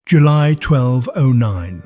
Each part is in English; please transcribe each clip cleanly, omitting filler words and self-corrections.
July 1209.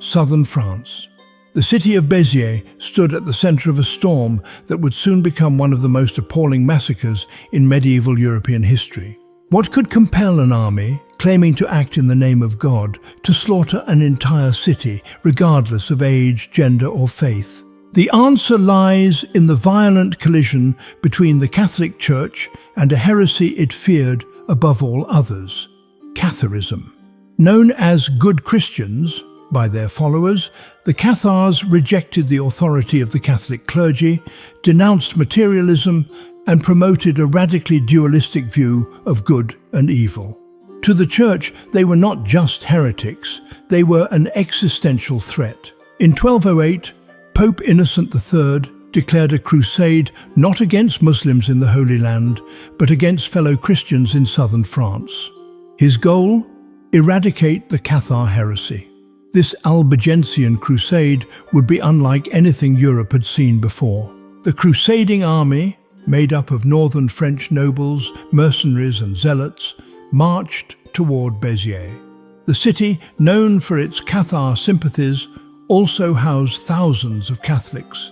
Southern France. The city of Béziers stood at the centre of a storm that would soon become one of the most appalling massacres in medieval European history. What could compel an army, claiming to act in the name of God, to slaughter an entire city, regardless of age, gender or faith? The answer lies in the violent collision between the Catholic Church and a heresy it feared above all others: Catharism. Known as good Christians by their followers, the Cathars rejected the authority of the Catholic clergy, denounced materialism, and promoted a radically dualistic view of good and evil. To the Church, they were not just heretics, they were an existential threat. In 1208, Pope Innocent III declared a crusade not against Muslims in the Holy Land, but against fellow Christians in southern France. His goal? Eradicate the Cathar heresy. This Albigensian Crusade would be unlike anything Europe had seen before. The crusading army, made up of northern French nobles, mercenaries and zealots, marched toward Béziers. The city, known for its Cathar sympathies, also housed thousands of Catholics.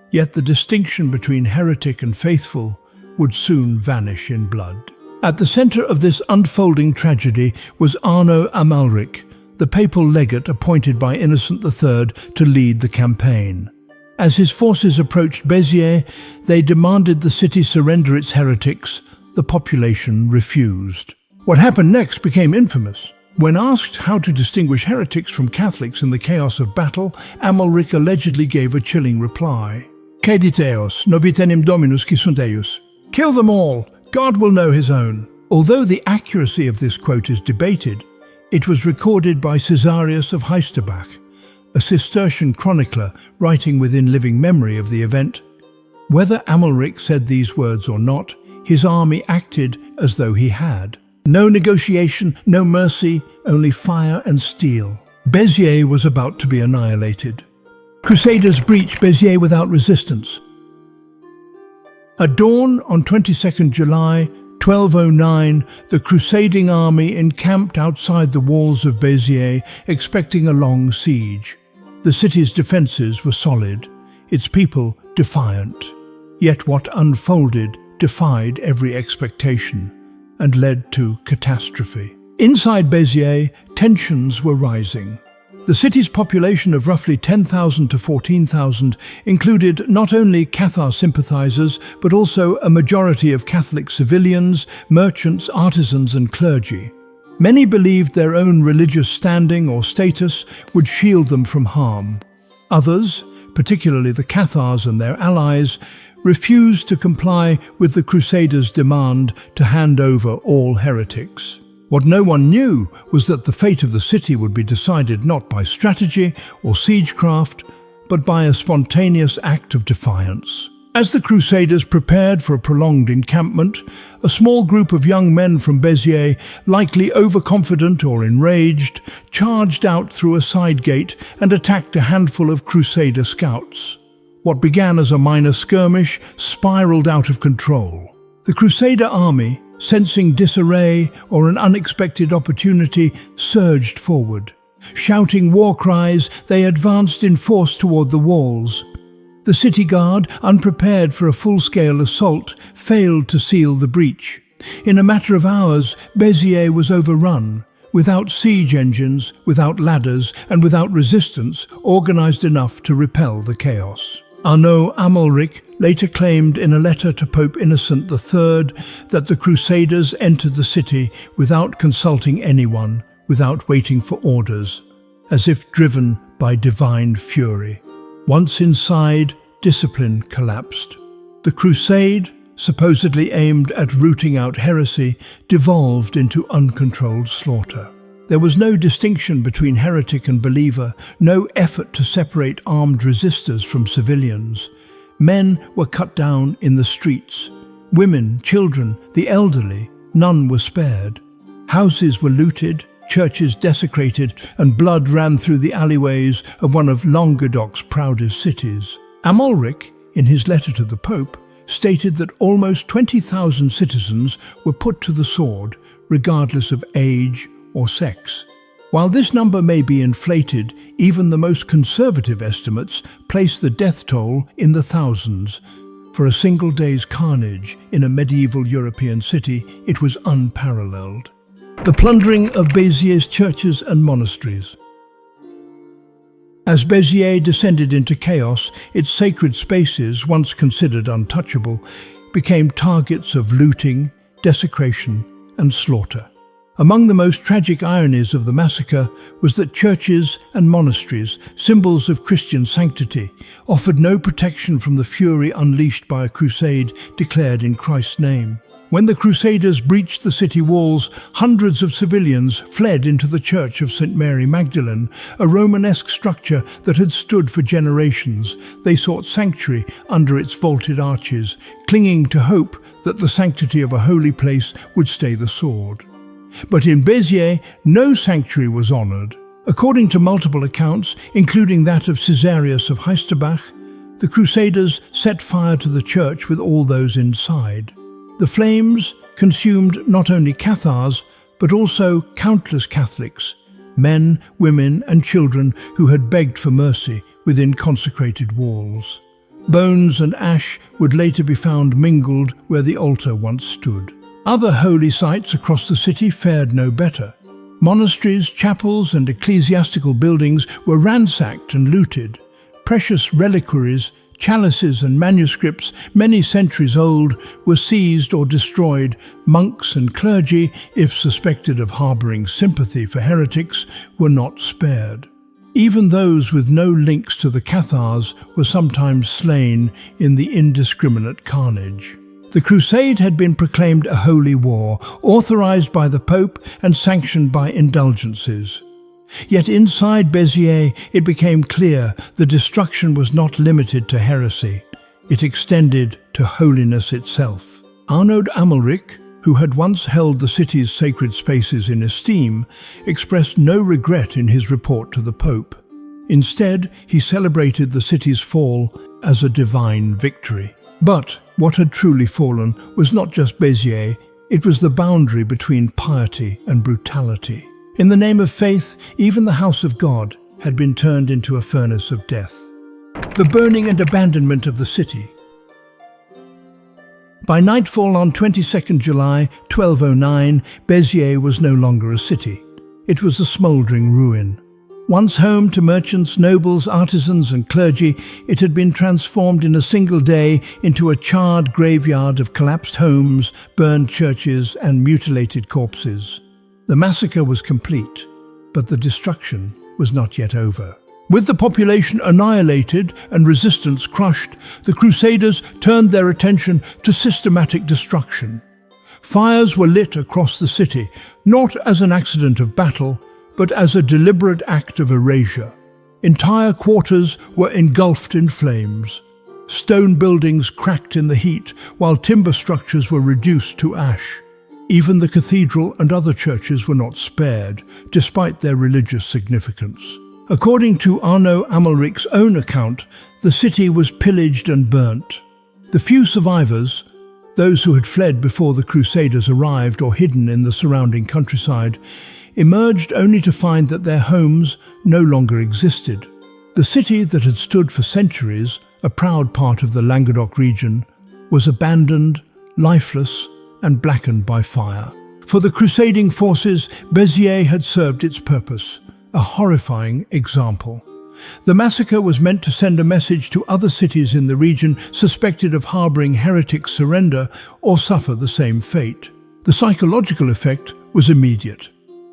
Yet the distinction between heretic and faithful would soon vanish in blood. At the centre of this unfolding tragedy was Arnaud Amalric, the papal legate appointed by Innocent III to lead the campaign. As his forces approached Béziers, they demanded the city surrender its heretics. The population refused. What happened next became infamous. When asked how to distinguish heretics from Catholics in the chaos of battle, Amalric allegedly gave a chilling reply. Cediteos, novitenim dominus qui sunt eius. Kill them all, God will know his own. Although the accuracy of this quote is debated, it was recorded by Caesarius of Heisterbach, a Cistercian chronicler writing within living memory of the event. Whether Amalric said these words or not, his army acted as though he had. No negotiation, no mercy, only fire and steel. Béziers was about to be annihilated. Crusaders breached Béziers without resistance. At dawn on 22nd July 1209, the crusading army encamped outside the walls of Béziers, expecting a long siege. The city's defences were solid, its people defiant. Yet what unfolded defied every expectation and led to catastrophe. Inside Béziers, tensions were rising. The city's population of roughly 10,000 to 14,000 included not only Cathar sympathizers, but also a majority of Catholic civilians, merchants, artisans and clergy. Many believed their own religious standing or status would shield them from harm. Others, particularly the Cathars and their allies, refused to comply with the Crusaders' demand to hand over all heretics. What no one knew was that the fate of the city would be decided not by strategy or siegecraft, but by a spontaneous act of defiance. As the Crusaders prepared for a prolonged encampment, a small group of young men from Béziers, likely overconfident or enraged, charged out through a side gate and attacked a handful of Crusader scouts. What began as a minor skirmish spiraled out of control. The Crusader army, sensing disarray or an unexpected opportunity, surged forward. Shouting war cries, they advanced in force toward the walls. The city guard, unprepared for a full-scale assault, failed to seal the breach. In a matter of hours, Béziers was overrun. Without siege engines, without ladders, and without resistance organized enough to repel the chaos. Arnaud Amalric later claimed in a letter to Pope Innocent III that the Crusaders entered the city without consulting anyone, without waiting for orders, as if driven by divine fury. Once inside, discipline collapsed. The crusade, supposedly aimed at rooting out heresy, devolved into uncontrolled slaughter. There was no distinction between heretic and believer, no effort to separate armed resistors from civilians. Men were cut down in the streets. Women, children, the elderly, none were spared. Houses were looted, churches desecrated, and blood ran through the alleyways of one of Languedoc's proudest cities. Amalric, in his letter to the Pope, stated that almost 20,000 citizens were put to the sword, regardless of age or sex. While this number may be inflated, even the most conservative estimates place the death toll in the thousands. For a single day's carnage in a medieval European city, it was unparalleled. The plundering of Béziers' churches and monasteries. As Béziers descended into chaos, its sacred spaces, once considered untouchable, became targets of looting, desecration, and slaughter. Among the most tragic ironies of the massacre was that churches and monasteries, symbols of Christian sanctity, offered no protection from the fury unleashed by a crusade declared in Christ's name. When the Crusaders breached the city walls, hundreds of civilians fled into the Church of St. Mary Magdalene, a Romanesque structure that had stood for generations. They sought sanctuary under its vaulted arches, clinging to hope that the sanctity of a holy place would stay the sword. But in Béziers, no sanctuary was honoured. According to multiple accounts, including that of Caesarius of Heisterbach, the Crusaders set fire to the church with all those inside. The flames consumed not only Cathars, but also countless Catholics, men, women, and children who had begged for mercy within consecrated walls. Bones and ash would later be found mingled where the altar once stood. Other holy sites across the city fared no better. Monasteries, chapels, and ecclesiastical buildings were ransacked and looted. Precious reliquaries, chalices and manuscripts, many centuries old, were seized or destroyed. Monks and clergy, if suspected of harboring sympathy for heretics, were not spared. Even those with no links to the Cathars were sometimes slain in the indiscriminate carnage. The crusade had been proclaimed a holy war, authorized by the Pope and sanctioned by indulgences. Yet inside Béziers, it became clear the destruction was not limited to heresy. It extended to holiness itself. Arnaud Amalric, who had once held the city's sacred spaces in esteem, expressed no regret in his report to the Pope. Instead, he celebrated the city's fall as a divine victory. But what had truly fallen was not just Béziers, it was the boundary between piety and brutality. In the name of faith, even the house of God had been turned into a furnace of death. The burning and abandonment of the city. By nightfall on 22nd July 1209, Béziers was no longer a city. It was a smouldering ruin. Once home to merchants, nobles, artisans and clergy, it had been transformed in a single day into a charred graveyard of collapsed homes, burned churches and mutilated corpses. The massacre was complete, but the destruction was not yet over. With the population annihilated and resistance crushed, the Crusaders turned their attention to systematic destruction. Fires were lit across the city, not as an accident of battle, but as a deliberate act of erasure. Entire quarters were engulfed in flames. Stone buildings cracked in the heat, while timber structures were reduced to ash. Even the cathedral and other churches were not spared, despite their religious significance. According to Arnaud Amalric's own account, the city was pillaged and burnt. The few survivors, those who had fled before the Crusaders arrived or hidden in the surrounding countryside, emerged only to find that their homes no longer existed. The city that had stood for centuries, a proud part of the Languedoc region, was abandoned, lifeless, and blackened by fire. For the crusading forces, Béziers had served its purpose, a horrifying example. The massacre was meant to send a message to other cities in the region suspected of harboring heretics surrender or suffer the same fate. The psychological effect was immediate.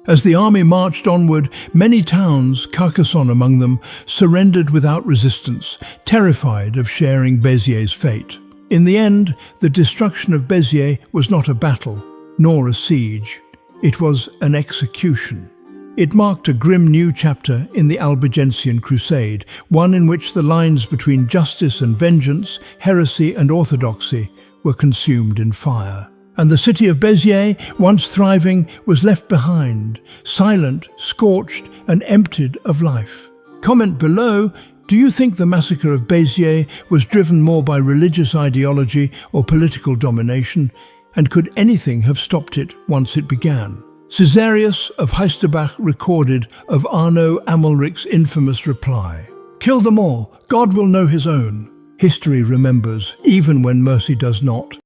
As the army marched onward, many towns, Carcassonne among them, surrendered without resistance, terrified of sharing Béziers' fate. In the end, the destruction of Béziers was not a battle, nor a siege. It was an execution. It marked a grim new chapter in the Albigensian Crusade, one in which the lines between justice and vengeance, heresy and orthodoxy, were consumed in fire. And the city of Béziers, once thriving, was left behind, silent, scorched, and emptied of life. Comment below, do you think the massacre of Béziers was driven more by religious ideology or political domination? And could anything have stopped it once it began? Caesarius of Heisterbach recorded of Arno Amalric's infamous reply, "Kill them all, God will know his own." History remembers, even when mercy does not.